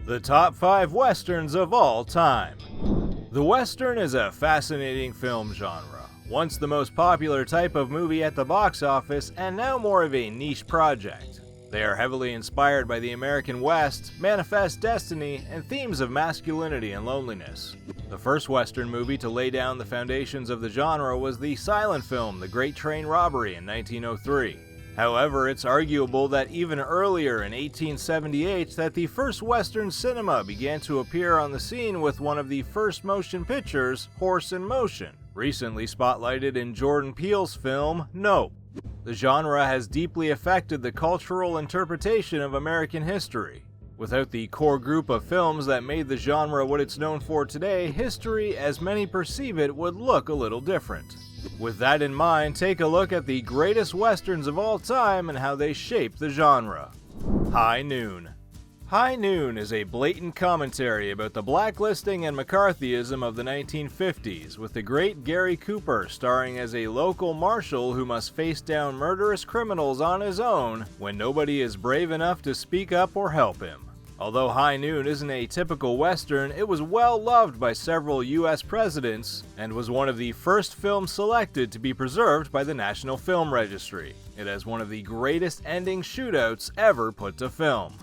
The top 5 westerns of all time. The western is a fascinating film genre, once the most popular type of movie at the box office and now more of a niche project. They are heavily inspired by the American West, manifest destiny, and themes of masculinity and loneliness. The first western movie to lay down the foundations of the genre was the silent film The Great Train Robbery in 1903. However, it's arguable that even earlier in 1878 that the first western cinema began to appear on the scene with one of the first motion pictures, Horse in Motion, recently spotlighted in Jordan Peele's film Nope. The genre has deeply affected the cultural interpretation of American history. Without the core group of films that made the genre what it's known for today, history, as many perceive it, would look a little different. With that in mind, take a look at the greatest westerns of all time and how they shaped the genre. High Noon. High Noon is a blatant commentary about the blacklisting and McCarthyism of the 1950s, with the great Gary Cooper starring as a local marshal who must face down murderous criminals on his own when nobody is brave enough to speak up or help him. Although High Noon isn't a typical western, it was well loved by several US presidents and was one of the first films selected to be preserved by the National Film Registry. It has one of the greatest ending shootouts ever put to film.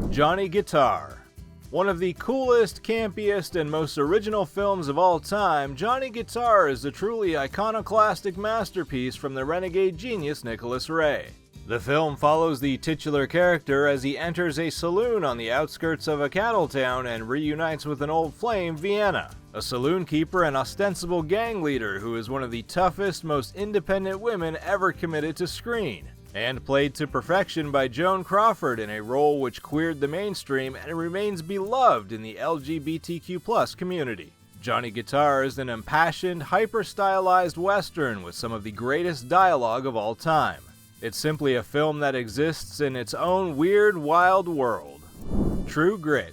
Johnny Guitar. One of the coolest, campiest, and most original films of all time, Johnny Guitar is a truly iconoclastic masterpiece from the renegade genius Nicholas Ray. The film follows the titular character as he enters a saloon on the outskirts of a cattle town and reunites with an old flame, Vienna, a saloon keeper and ostensible gang leader who is one of the toughest, most independent women ever committed to screen, and played to perfection by Joan Crawford in a role which queered the mainstream and remains beloved in the LGBTQ+ community. Johnny Guitar is an impassioned, hyper-stylized western with some of the greatest dialogue of all time. It's simply a film that exists in its own weird, wild world. True Grit.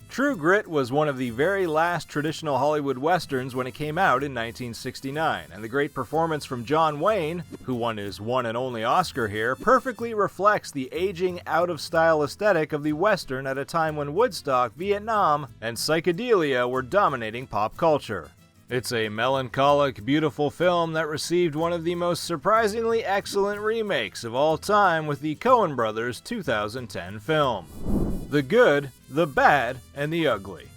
True Grit was one of the very last traditional Hollywood westerns when it came out in 1969, and the great performance from John Wayne, who won his one and only Oscar here, perfectly reflects the aging, out-of-style aesthetic of the western at a time when Woodstock, Vietnam, and psychedelia were dominating pop culture. It's a melancholic, beautiful film that received one of the most surprisingly excellent remakes of all time with the Coen Brothers' 2010 film. The Good, the Bad, and the Ugly.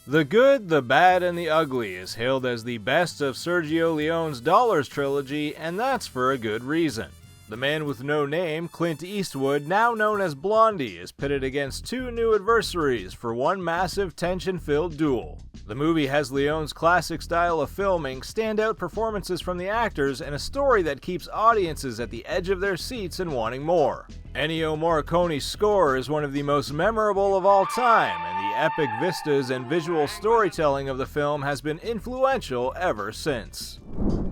The Good, the Bad, and the Ugly is hailed as the best of Sergio Leone's Dollars trilogy, and that's for a good reason. The man with no name, Clint Eastwood, now known as Blondie, is pitted against two new adversaries for one massive tension-filled duel. The movie has Leone's classic style of filming, standout performances from the actors, and a story that keeps audiences at the edge of their seats and wanting more. Ennio Morricone's score is one of the most memorable of all time, and the epic vistas and visual storytelling of the film has been influential ever since.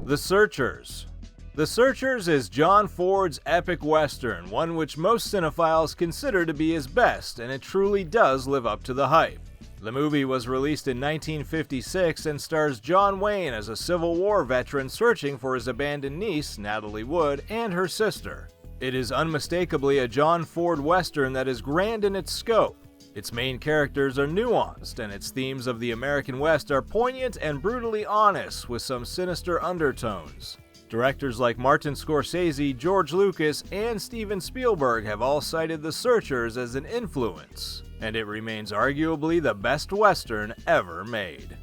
The Searchers. The Searchers is John Ford's epic western, one which most cinephiles consider to be his best, and it truly does live up to the hype. The movie was released in 1956 and stars John Wayne as a Civil War veteran searching for his abandoned niece, Natalie Wood, and her sister. It is unmistakably a John Ford western that is grand in its scope. Its main characters are nuanced, and its themes of the American West are poignant and brutally honest, with some sinister undertones. Directors like Martin Scorsese, George Lucas, and Steven Spielberg have all cited The Searchers as an influence, and it remains arguably the best western ever made.